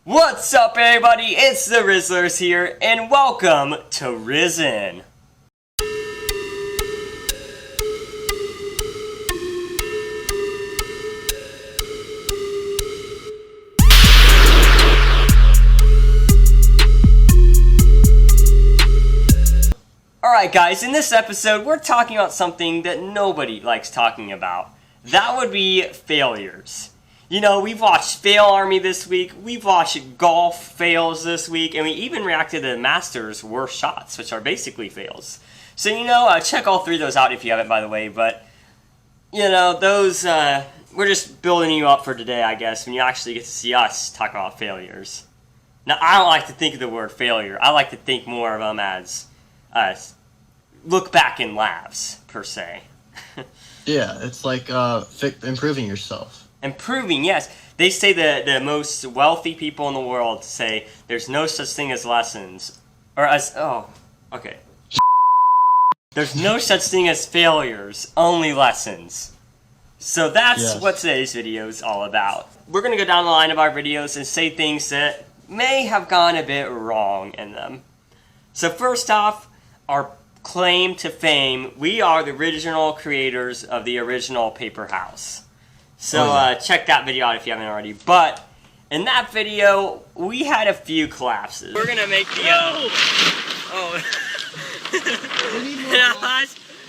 What's up, everybody? It's the Rizzlers here, and welcome to Risen. Alright guys, in this episode, we're talking about something that nobody likes talking about. That would be failures. You know, we've watched Fail Army this week, we've watched golf fails this week, and we even reacted to Masters' worst shots, which are basically fails. So, you know, check all three of those out if you haven't, by the way, but, you know, those, we're just building you up for today, I guess, when you actually get to see us talk about failures. Now, I don't like to think of the word failure, I like to think more of them as, look back in laughs, per se. Yeah, it's like improving yourself. Improving, yes. They say the most wealthy people in the world say there's no such thing as lessons. Or as, okay. There's no such thing as failures, only lessons. So that's what today's video is all about. We're going to go down the line of our videos and say things that may have gone a bit wrong in them. So first off, our claim to fame, we are the original creators of the original Paper House. So check that video out if you haven't already. But in that video, we had a few collapses. We're gonna make the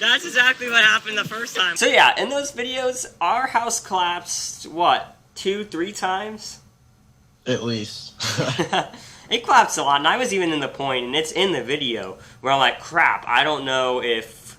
that's exactly what happened the first time. So yeah, in those videos, our house collapsed what, 2-3 times? At least. It collapsed a lot, and I was even in the point, and it's in the video, where I'm like, crap, I don't know if,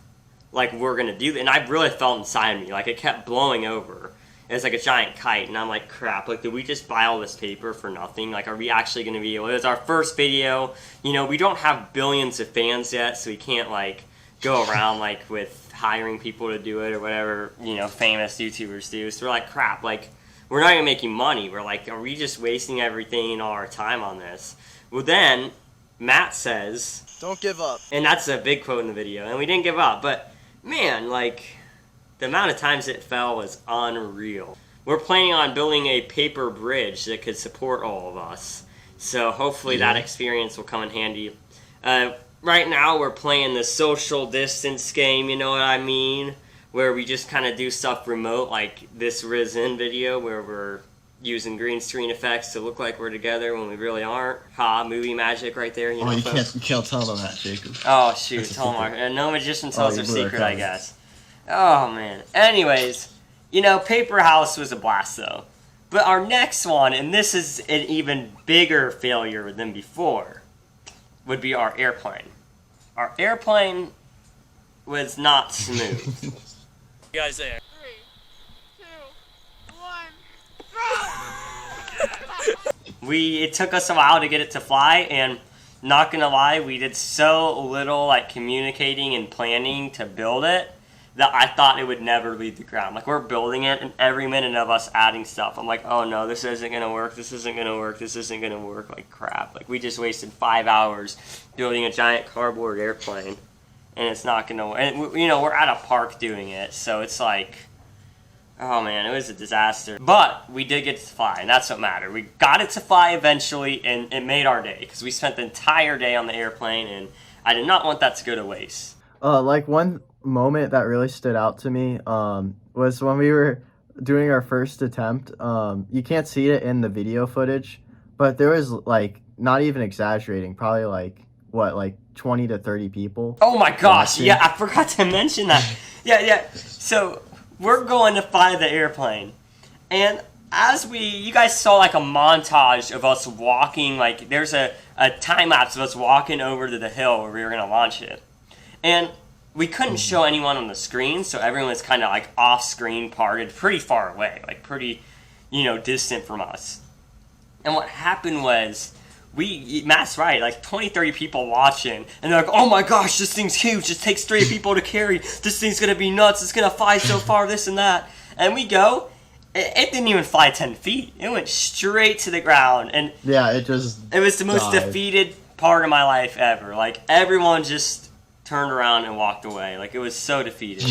like, we're gonna do that. And I really felt inside me, like, it kept blowing over. It's like a giant kite, and I'm like, crap, like, did we just buy all this paper for nothing? Like, are we actually gonna be able, it was our first video, you know, we don't have billions of fans yet, so we can't, like, go around, like, with hiring people to do it, or whatever, you know, famous YouTubers do. So we're like, crap, like, we're not even making money. We're like, are we just wasting everything and all our time on this? Well, then, Matt says, don't give up. And that's a big quote in the video, and we didn't give up, but, man, like, the amount of times it fell was unreal. We're planning on building a paper bridge that could support all of us. So hopefully that experience will come in handy. Right now we're playing the social distance game, you know what I mean? Where we just kind of do stuff remote, like this Risen video where we're using green screen effects to look like we're together when we really aren't. Ha, movie magic right there. You know, you can't tell them that, Jacob. Oh shoot, tell them. No magician tells their secret, I guess. Oh, man. Anyways, you know, Paper House was a blast, though. But our next one, and this is an even bigger failure than before, would be our airplane. Our airplane was not smooth. You guys there. 3, 2, 1, It took us a while to get it to fly, and not gonna lie, we did so little, like, communicating and planning to build it, that I thought it would never leave the ground. Like, we're building it, and every minute of us adding stuff, I'm like, oh no, this isn't gonna work, this isn't gonna work, this isn't gonna work, like crap. Like, we just wasted 5 hours building a giant cardboard airplane, and it's not gonna work. And, you know, we're at a park doing it, so it's like, oh man, it was a disaster. But we did get it to fly, and that's what mattered. We got it to fly eventually, and it made our day, because we spent the entire day on the airplane, and I did not want that to go to waste. Like one moment that really stood out to me was when we were doing our first attempt. You can't see it in the video footage, but there was, like, not even exaggerating, probably like 20 to 30 people. Oh my gosh, yeah, I forgot to mention that. Yeah, so we're going to fly the airplane, and as you guys saw, like, a montage of us walking, like, there's a time lapse of us walking over to the hill where we were gonna launch it. And we couldn't show anyone on the screen, so everyone was kind of, like, off-screen parted, pretty far away, like, pretty, you know, distant from us. And what happened was, Matt's right, like, 20, 30 people watching, and they're like, oh my gosh, this thing's huge, it takes 3 people to carry, this thing's gonna be nuts, it's gonna fly so far, this and that. And we go, it didn't even fly 10 feet, it went straight to the ground, and yeah, it was the most defeated part of my life ever. Like, everyone just turned around and walked away. Like, it was so defeated.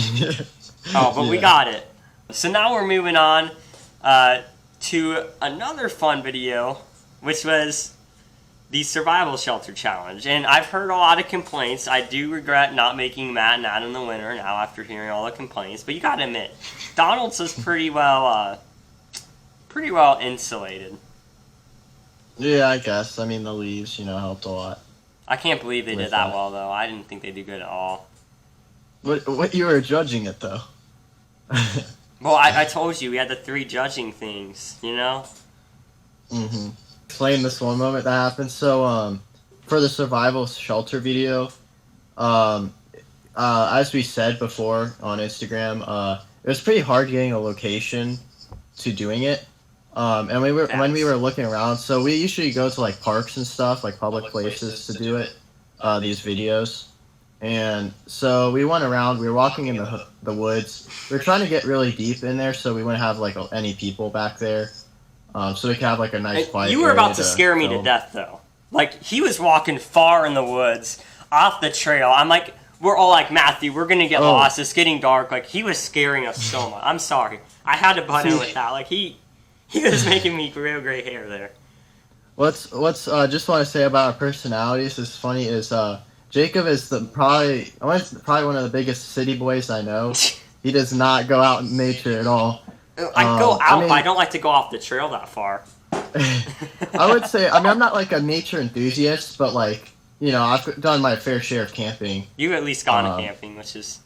But we got it. So now we're moving on to another fun video which was the survival shelter challenge. And I've heard a lot of complaints. I do regret not making Matt and Adam the winner now after hearing all the complaints. But you gotta admit, Donald's was pretty well insulated. Yeah, I guess. I mean, the leaves, helped a lot. I can't believe they With did that that. well, though. I didn't think they did good at all. What you were judging it, though? Well, I told you we had the 3 judging things, Mm-hmm. Explain this one moment that happened. So, for the survival shelter video, as we said before on Instagram, it was pretty hard getting a location to doing it. And when we were looking around, so we usually go to like parks and stuff, like public places to do it, these videos. And so we went around, we were walking in the woods. We were trying to get really deep in there so we wouldn't have like any people back there. So we could have like a nice quiet You were area about to scare me to film. death, though. Like, he was walking far in the woods, off the trail. I'm like, we're all like, Matthew, we're going to get lost. It's getting dark. Like, he was scaring us so much. I'm sorry. I had to butt in with that. Like, he was making me real gray hair there. What's just want to say about our personalities is funny is Jacob is probably one of the biggest city boys I know. He does not go out in nature at all. I go out, but I don't like to go off the trail that far. I would say, I'm not like a nature enthusiast, but like, I've done my fair share of camping. You've at least gone camping, which is...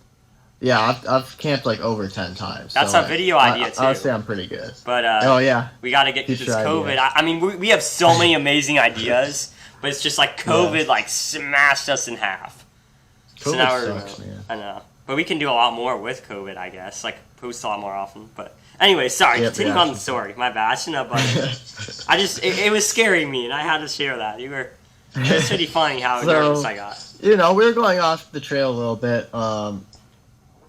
Yeah, I've camped like over 10 times. That's so a video idea, too. I would say I'm pretty good. But, oh, yeah. we got to get through this Future COVID. idea. I mean, we have so many amazing ideas, but it's just like COVID, like, smashed us in half. So now COVID sucks, man. I know. But we can do a lot more with COVID, I guess. Like, post a lot more often. But anyway, sorry. Yep, Continuing yeah. on the story. My bad. I shouldn't have butted. It was scaring me, and I had to share that. It was pretty funny how nervous I got. We were going off the trail a little bit.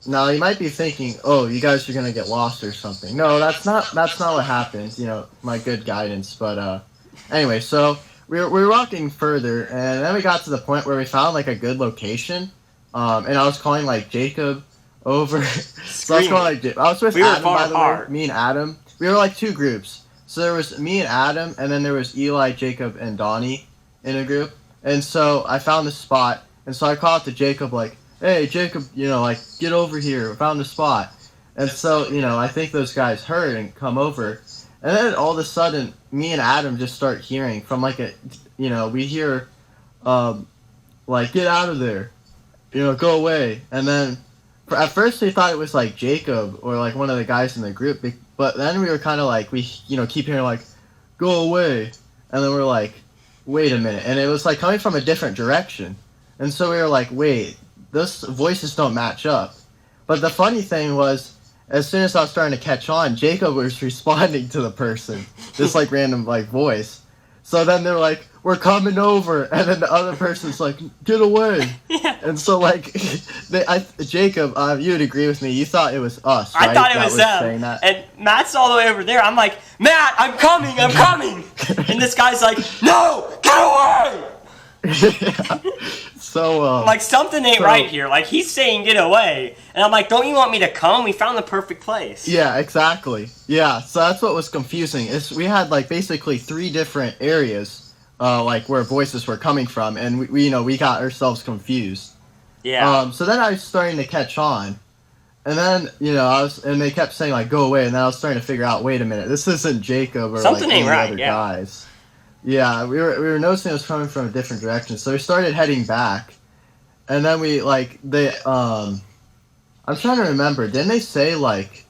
Now you might be thinking, oh, you guys are gonna get lost or something. No, that's not what happened. My good guidance. But anyway, so we were walking further, and then we got to the point where we found like a good location. And I was calling like Jacob over. So I was calling like I was with We were Adam, far by the apart. way. Me and Adam. We were like 2 groups. So there was me and Adam, and then there was Eli, Jacob, and Donnie in a group. And so I found this spot, and so I called to Jacob like, "Hey, Jacob, like get over here. I found a spot." And so I think those guys heard and come over, and then all of a sudden, me and Adam just start hearing from like we hear, like get out of there, go away. And then at first we thought it was like Jacob or like one of the guys in the group, but then we were kind of like we keep hearing like go away, and then we're like, wait a minute, and it was like coming from a different direction, and so we were like, wait, those voices don't match up. But the funny thing was, as soon as I was starting to catch on, Jacob was responding to the person, this like random like voice. So then they're like, we're coming over, and then the other person's like, get away. Yeah. And so like, Jacob, you would agree with me. You thought it was us, right? I thought it that was saying them. that? And Matt's all the way over there. I'm like, Matt, I'm coming. And this guy's like, no, get away. So I'm like, something ain't right here. Like, he's saying get away. And I'm like, don't you want me to come? We found the perfect place. Yeah, exactly. Yeah, so that's what was confusing. We had like basically 3 different areas, like where voices were coming from, and we got ourselves confused. Yeah. So then I was starting to catch on, and then and they kept saying like go away, and then I was starting to figure out, wait a minute, this isn't Jacob or Something like ain't any right, other yeah. guys. Yeah, we were noticing it was coming from a different direction, so we started heading back, and then I'm trying to remember. Didn't they say like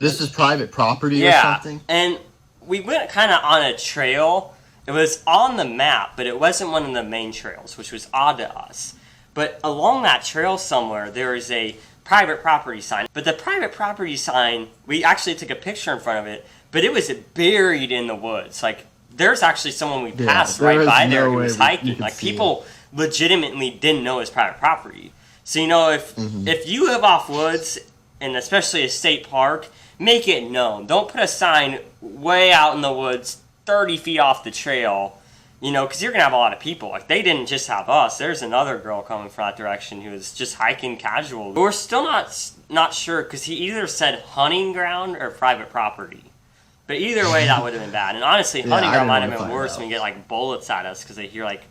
this is private property or something? And we went kind of on a trail. It was on the map, but it wasn't one of the main trails, which was odd to us. But along that trail somewhere, there is a private property sign. But the private property sign, we actually took a picture in front of it, but it was buried in the woods. Like, there's actually someone we passed there right is by there no who way was you hiking. could Like, see people legitimately didn't know it was private property. So, if you live off woods, and especially a state park, make it known. Don't put a sign way out in the woods, 30 feet off the trail, because you're going to have a lot of people. Like, they didn't just have us. There's another girl coming from that direction who was just hiking casual. But we're still not sure, because he either said hunting ground or private property. But either way, that would have been bad. And honestly, Yeah, hunting I ground didn't might have wanna been find worse out. when you get like bullets at us because they hear like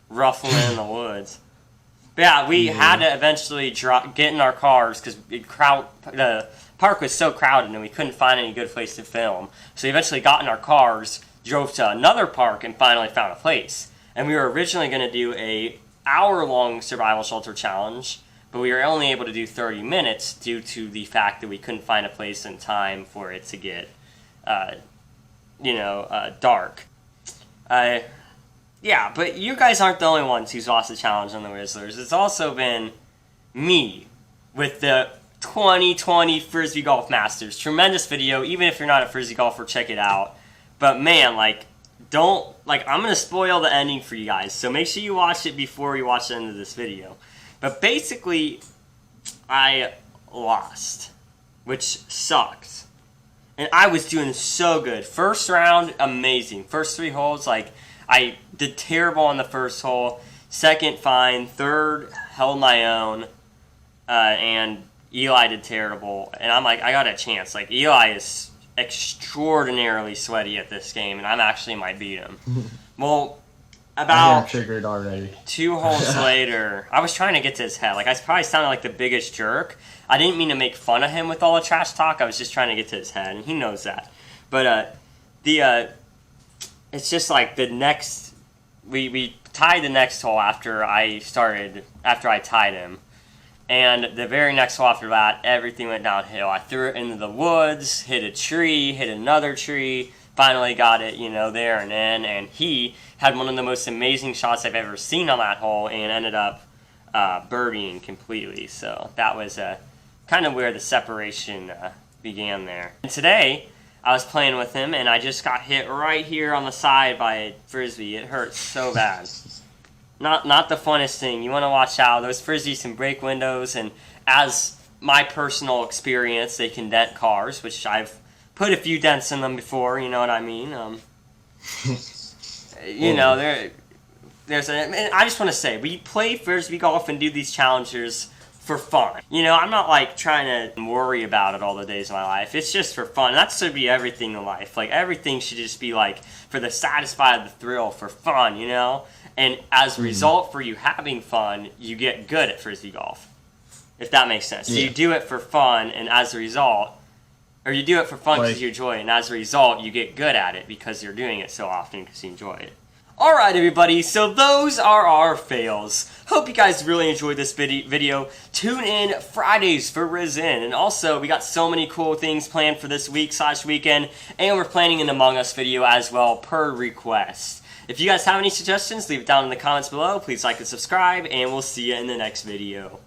ruffling in the woods. But yeah, we had to eventually get in our cars because the park was so crowded and we couldn't find any good place to film. So we eventually got in our cars, drove to another park, and finally found a place. And we were originally going to do a hour-long survival shelter challenge, but we were only able to do 30 minutes due to the fact that we couldn't find a place in time for it to get, dark. Yeah, but you guys aren't the only ones who's lost the challenge on the Rizzlers. It's also been me with the 2020 Frisbee Golf Masters. Tremendous video. Even if you're not a Frisbee golfer, check it out. But man, I'm going to spoil the ending for you guys. So make sure you watch it before you watch the end of this video. But basically, I lost, which sucked. And I was doing so good. First round, amazing. First 3 holes, I did terrible on the first hole. Second, fine. Third, held my own. And Eli did terrible. And I'm like, I got a chance. Like, Eli is extraordinarily sweaty at this game, and I actually might beat him. Well, I about got triggered already. 2 holes later, I was trying to get to his head. Like, I probably sounded like the biggest jerk. I didn't mean to make fun of him with all the trash talk. I was just trying to get to his head, and he knows that. But it's just like the next, we tied the next hole after I tied him. And the very next hole after that, everything went downhill. I threw it into the woods, hit a tree, hit another tree, finally got it, there and in. And he had one of the most amazing shots I've ever seen on that hole and ended up birdieing completely. So that was kind of where the separation began there. And today, I was playing with him, and I just got hit right here on the side by a Frisbee. It hurt so bad. Not the funnest thing. You want to watch out. Those Frisbees can break windows, and as my personal experience, they can dent cars, which I've put a few dents in them before, you know what I mean? And I just want to say, we play Frisbee golf and do these challengers for fun. I'm not trying to worry about it all the days of my life. It's just for fun. That should be everything in life. Everything should just be for the satisfy the thrill, for fun, And as a result for you having fun, you get good at Frisbee golf. If that makes sense. Yeah. So you do it for fun, and as a result, or you do it for fun because you enjoy it, and as a result, you get good at it because you're doing it so often because you enjoy it. Alright everybody, so those are our fails. Hope you guys really enjoyed this video. Tune in Fridays for Riz In. And also, we got so many cool things planned for this week/weekend. And we're planning an Among Us video as well, per request. If you guys have any suggestions, leave it down in the comments below. Please like and subscribe, and we'll see you in the next video.